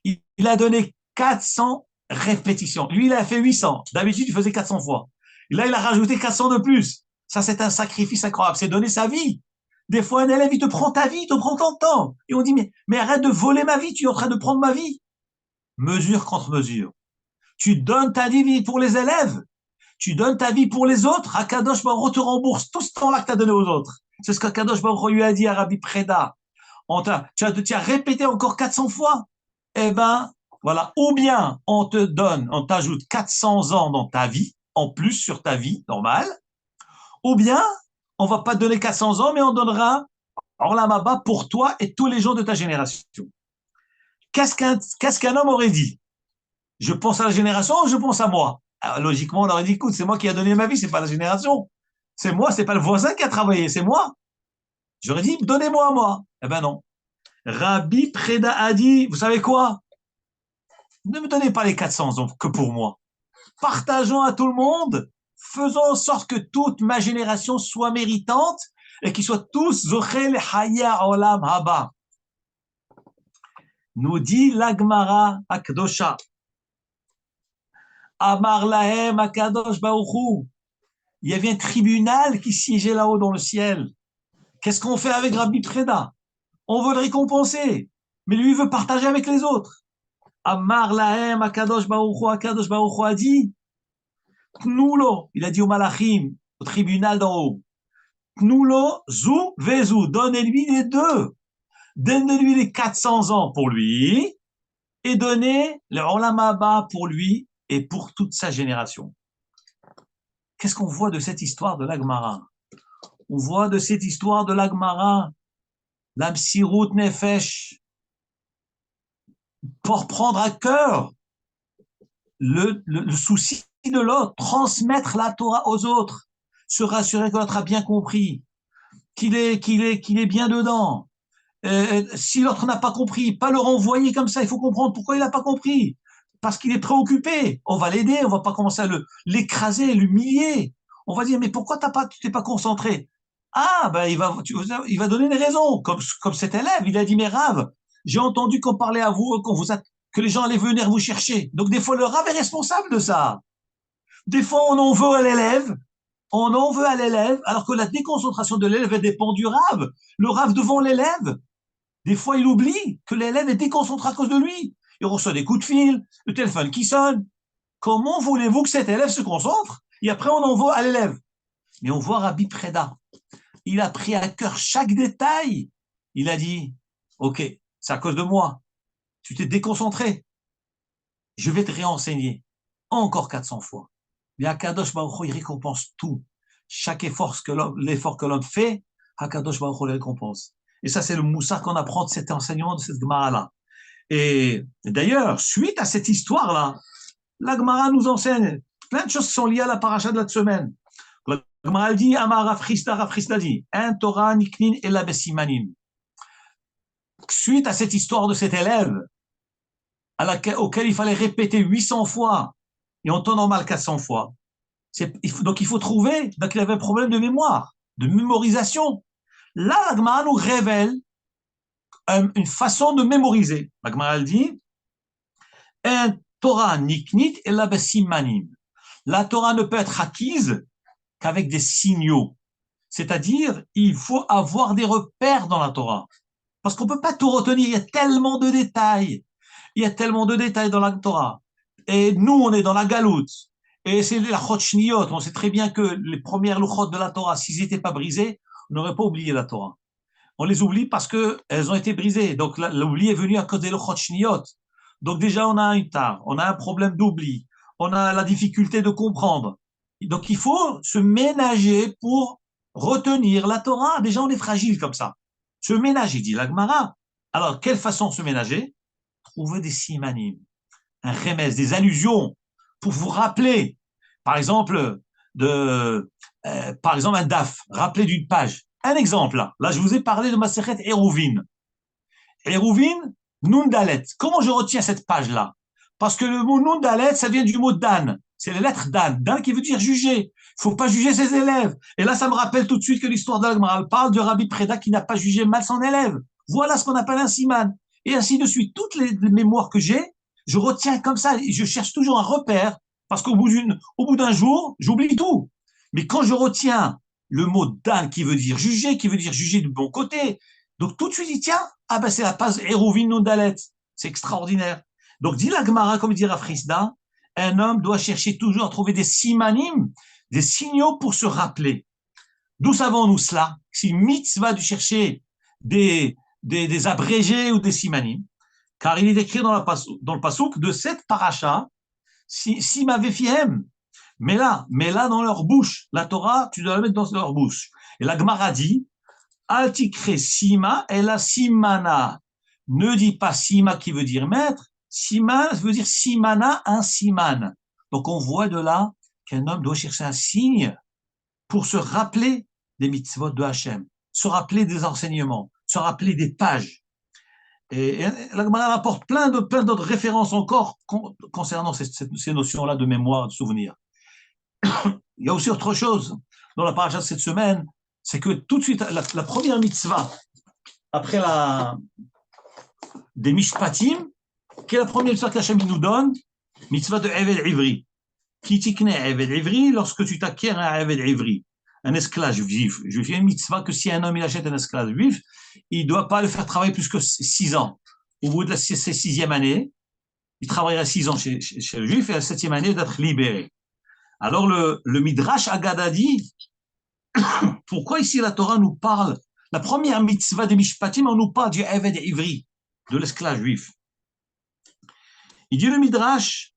Il a donné 400 répétitions. Lui, il a fait 800. D'habitude, il faisait 400 fois. Et là, il a rajouté 400 de plus. Ça, c'est un sacrifice incroyable. C'est donner sa vie. Des fois, un élève, il te prend ta vie, il te prend ton temps. Et on dit, mais arrête de voler ma vie, tu es en train de prendre ma vie. Mesure contre mesure. Tu donnes ta vie pour les élèves. Tu donnes ta vie pour les autres. Akadosh Baruch Hu te rembourse tout ce temps-là que tu as donné aux autres. C'est ce qu'Akadosh Baruch Hu lui a dit à Rabbi Preda. Tu as répété encore 400 fois. Eh ben, voilà. Ou bien on t'ajoute 400 ans dans ta vie, en plus sur ta vie normale. Ou bien, on va pas te donner 400 ans, mais on donnera Olam Haba pour toi et tous les gens de ta génération. Qu'est-ce qu'un homme aurait dit? Je pense à la génération ou je pense à moi? Alors, logiquement, on aurait dit, écoute, c'est moi qui a donné ma vie, c'est pas la génération. C'est moi, c'est pas le voisin qui a travaillé, c'est moi. J'aurais dit, donnez-moi à moi. Eh ben non. Rabbi Preda a dit, vous savez quoi? Ne me donnez pas les 400 ans que pour moi. Partageons à tout le monde. Faisons en sorte que toute ma génération soit méritante et qu'ils soient tous Zochel Haya Olam Haba. Nous dit l'Agmara Akdosha. Amar Lahem Akadosh Baruchu. Il y avait un tribunal qui siégeait là-haut dans le ciel. Qu'est-ce qu'on fait avec Rabbi Preda? On veut le récompenser, mais lui veut partager avec les autres. Amar Lahem Akadosh Baruchu a dit, Tnulo, il a dit au Malachim, au tribunal d'en haut, Tnulo, Zou, Vezou, donnez-lui les deux. Donnez-lui les 400 ans pour lui et donnez le Olam Haba pour lui et pour toute sa génération. Qu'est-ce qu'on voit de cette histoire de l'Agmara? On voit de cette histoire de l'Agmara, la Msirut Nefesh, pour prendre à cœur le souci de l'autre, transmettre la Torah aux autres, se rassurer que l'autre a bien compris, qu'il est bien dedans. Si l'autre n'a pas compris, pas le renvoyer comme ça, il faut comprendre pourquoi il n'a pas compris. Parce qu'il est préoccupé. On va l'aider, on va pas commencer à l'écraser, l'humilier. On va dire, mais pourquoi tu t'es pas concentré? Ah, ben, il va donner des raisons. Comme cet élève, il a dit, mais Rav, j'ai entendu qu'on parlait à vous, que les gens allaient venir vous chercher. Donc, des fois, le Rav est responsable de ça. Des fois, on en veut à l'élève, alors que la déconcentration de l'élève dépend du Rav. Le Rav devant l'élève. Des fois, il oublie que l'élève est déconcentré à cause de lui. Il reçoit des coups de fil, le téléphone qui sonne. Comment voulez-vous que cet élève se concentre? Et après, on envoie à l'élève. Mais on voit Rabbi Preda. Il a pris à cœur chaque détail. Il a dit, OK, c'est à cause de moi. Tu t'es déconcentré. Je vais te réenseigner. Encore 400 fois. Mais Akadosh Baruch Hu, il récompense tout. Chaque l'effort que l'homme fait, Akadosh Baruch Hu le récompense. Et ça, c'est le moussard qu'on apprend de cet enseignement, de cette Gemara-là. Et d'ailleurs, suite à cette histoire-là, la Gemara nous enseigne plein de choses qui sont liées à la paracha de la semaine. La Gemara dit, Amar Rav Chisda dit, un Torah niknin et la besimanim. Suite à cette histoire de cet élève, auquel il fallait répéter 800 fois, et en temps normal 400 fois. Donc il faut trouver, donc il avait un problème de mémoire, de mémorisation. Là, la Gemara nous révèle une façon de mémoriser. La Gemara dit, un Torah niknit et la besimanim. La Torah ne peut être acquise qu'avec des signaux. C'est-à-dire, il faut avoir des repères dans la Torah. Parce qu'on ne peut pas tout retenir, il y a tellement de détails. Il y a tellement de détails dans la Torah. Et nous, on est dans la galoute. Et c'est la chotchniyot. On sait très bien que les premières luchot de la Torah, s'ils n'étaient pas brisés, on n'aurait pas oublié la Torah. On les oublie parce qu'elles ont été brisées. Donc l'oubli est venu à cause des chotchniyot. Donc déjà, on a un tard, on a un problème d'oubli, on a la difficulté de comprendre. Donc il faut se ménager pour retenir la Torah. Déjà, on est fragile comme ça. Se ménager, dit la Gemara. Alors, quelle façon se ménager? Trouver des simanim, un remède, des allusions pour vous rappeler, par exemple, un daf, rappeler d'une page. Un exemple, là, je vous ai parlé de Masechet Eruvin. Eruvin, Nun Dalet. Comment je retiens cette page-là? Parce que le mot Nun Dalet, ça vient du mot Dan. C'est la lettre Dan. Dan qui veut dire juger. faut pas juger ses élèves. Et là, ça me rappelle tout de suite que l'histoire de l'Agmara parle de Rabbi Preda qui n'a pas jugé mal son élève. Voilà ce qu'on appelle un siman. Et ainsi de suite, toutes les mémoires que j'ai, je retiens comme ça. Je cherche toujours un repère parce au bout d'un jour, j'oublie tout. Mais quand je retiens le mot dan qui veut dire juger du bon côté, donc tout de suite, il tient, ah ben c'est la passe Eruvin Nundalet. C'est extraordinaire. Donc, dit la Gemara, comme dit Rafrisda, un homme doit chercher toujours à trouver des simanim, des signaux pour se rappeler. D'où savons-nous cela? Si mitzvah de chercher des abrégés ou des simanim, car il est écrit dans le pasouk de cette paracha, si m'avait fiem, mets-la dans leur bouche. La Torah, tu dois la mettre dans leur bouche. Et la Gemara dit, Altikre sima et la simana. Ne dis pas sima qui veut dire maître, siman veut dire simana, un siman. Donc on voit de là qu'un homme doit chercher un signe pour se rappeler des mitzvot de Hachem, se rappeler des enseignements, se rappeler des pages. Et la Gemara apporte plein d'autres références encore concernant ces notions-là de mémoire, de souvenir. Il y a aussi autre chose dans la paracha de cette semaine, c'est que tout de suite, la première mitzvah, après des mishpatim, qui est la première mitzvah qu'Hachem nous donne, mitzvah de Eved Ivri. Qui tikne Eved Ivri, lorsque tu t'acquiers un Eved Ivri, un esclave juif. Je fais une mitzvah que si un homme il achète un esclave juif, il ne doit pas le faire travailler plus que 6 ans. Au bout de sa 6e année, il travaillera 6 ans chez le juif et à la 7e année d'être libéré. Alors le Midrash Agada dit, pourquoi ici la Torah nous parle, la première mitzvah des Mishpatim, on nous parle du Eved Ivri, de l'esclave juif. Il dit le Midrash,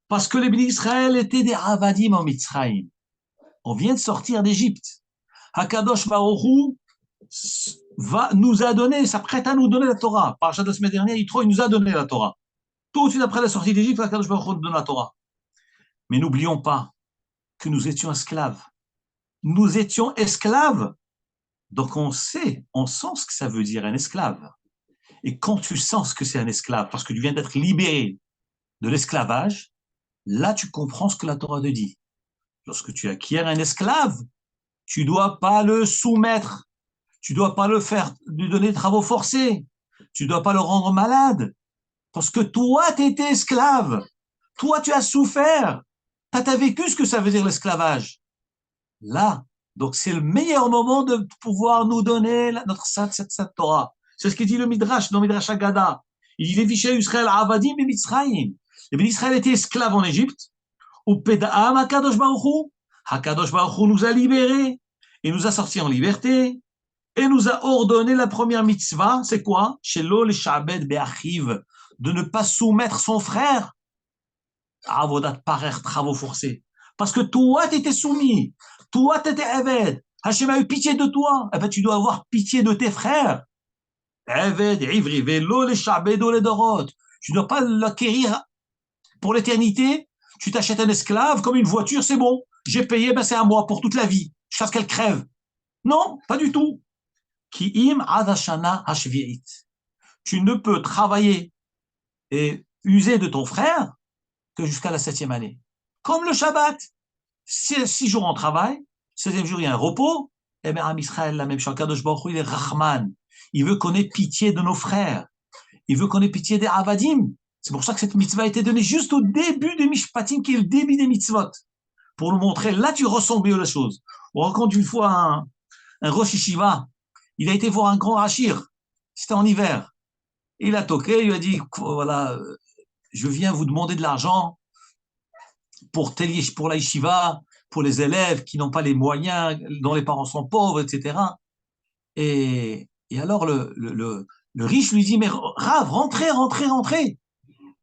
parce que les bénis d'Israël étaient des Avadim en Mitzrayim. On vient de sortir d'Égypte. Hakadosh Baruch Hu nous a donné, s'apprête à nous donner la Torah. Par de la semaine dernière, il nous a donné la Torah. Tout de suite après la sortie d'Égypte, Hakadosh Baruch Hu nous donne la Torah. Mais n'oublions pas que nous étions esclaves. Nous étions esclaves. Donc on sent ce que ça veut dire un esclave. Et quand tu sens ce que c'est un esclave, parce que tu viens d'être libéré de l'esclavage, là tu comprends ce que la Torah te dit. Lorsque tu acquiers un esclave, tu ne dois pas le soumettre, tu ne dois pas lui donner des travaux forcés, tu ne dois pas le rendre malade, parce que toi, tu étais esclave, toi, tu as souffert, tu as vécu ce que ça veut dire l'esclavage. Là, donc c'est le meilleur moment de pouvoir nous donner notre sainte Torah. C'est ce que dit le Midrash, dans le Midrash Agada. Il dit, les Vishay Israël Avadim et Mitzrayim. Les bénis d'Israël étaient esclaves en Égypte. Ou Peda'am Hakadosh Baruch Hu. Hakadosh Baruch Hu nous a libérés et nous a sortis en liberté et nous a ordonné la première mitzvah, c'est quoi? Shelo le Shabed Be'achiv, de ne pas soumettre son frère à avodat parer, travaux forcés. Parce que toi, tu étais soumis, toi, tu étais Eved. Hachem a eu pitié de toi. Eh ben, tu dois avoir pitié de tes frères. Eved, Ivri, Velo le Shabed le Dorot. Tu ne dois pas l'acquérir pour l'éternité. Tu t'achètes un esclave comme une voiture, c'est bon. J'ai payé, ben c'est à moi pour toute la vie. Je fasse qu'elle crève. Non, pas du tout. Ki im adashana hashvi'it. Tu ne peux travailler et user de ton frère que jusqu'à la 7e année. Comme le Shabbat. 6 jours en travail, 7e jour il y a un repos. Eh bien, Am Israël, la même chose. Kadosh Baruch Hu, il est Rahman. Il veut qu'on ait pitié de nos frères. Il veut qu'on ait pitié des Avadim. C'est pour ça que cette mitzvah a été donnée juste au début des Mishpatim, qui est le début des mitzvot. Pour nous montrer, là, tu ressens mieux la chose. On raconte une fois un Rosh Yeshiva. Il a été voir un grand Hachir. C'était en hiver. Il a toqué, il lui a dit, voilà, je viens vous demander de l'argent pour la Yeshiva, pour les élèves qui n'ont pas les moyens, dont les parents sont pauvres, etc. Et alors, le riche lui dit, mais Rav, rentrez.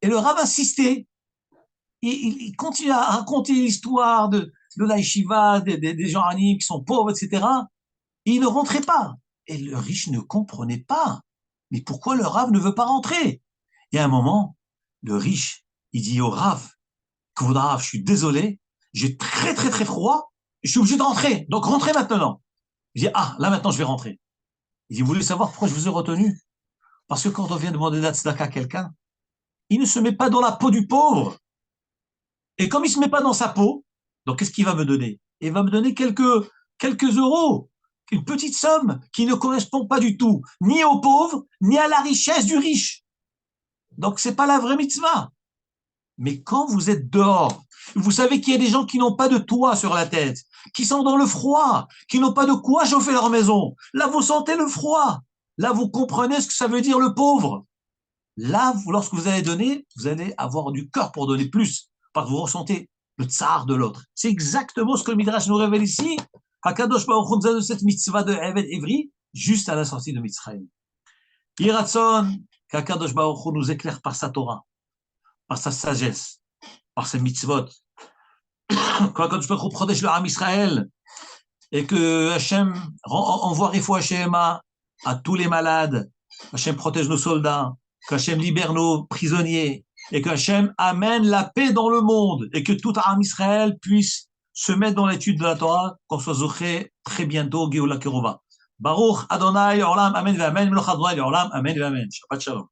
Et le Rav insistait. Il continue à raconter l'histoire de la yeshiva, des gens animés qui sont pauvres, etc. Et il ne rentrait pas. Et le riche ne comprenait pas. Mais pourquoi le Rav ne veut pas rentrer? Et à un moment, le riche, il dit au Rav, Rav, je suis désolé, j'ai très très très froid, je suis obligé de rentrer. Donc rentrez maintenant. Il dit, ah, là maintenant je vais rentrer. Il dit, vous voulez savoir pourquoi je vous ai retenu? Parce que quand on vient demander d'Atzdaka à quelqu'un, il ne se met pas dans la peau du pauvre. Et comme il ne se met pas dans sa peau, Donc, qu'est-ce qu'il va me donner? Il va me donner quelques euros, une petite somme qui ne correspond pas du tout, ni aux pauvres, ni à la richesse du riche. Donc, c'est pas la vraie mitzvah. Mais quand vous êtes dehors, vous savez qu'il y a des gens qui n'ont pas de toit sur la tête, qui sont dans le froid, qui n'ont pas de quoi chauffer leur maison. Là, vous sentez le froid. Là, vous comprenez ce que ça veut dire le pauvre. Là, lorsque vous allez donner, vous allez avoir du cœur pour donner plus, parce que vous ressentez le tsar de l'autre. C'est exactement ce que le Midrash nous révèle ici. Hakadosh Baruch Hu nous a donné cette mitzvah de Eved Evri, juste à la sortie de Mitzrayim. Yiratson, qu'Hakadosh Baruch Hu nous éclaire par sa Torah, par sa sagesse, par ses mitzvot. Quand Hakadosh Baruch Hu protège le Ham Israël, et que Hachem envoie Rifou Hashema à tous les malades, Hachem protège nos soldats, qu'Hachem libère nos prisonniers, et qu'Hachem amène la paix dans le monde, et que tout Am Israël puisse se mettre dans l'étude de la Torah, qu'on soit zoché très bientôt, Géoula Kerova. Baruch Adonai Olam, Amen, Amen, Meloch Adonai Olam, Amen, Amen. Shabbat Shalom.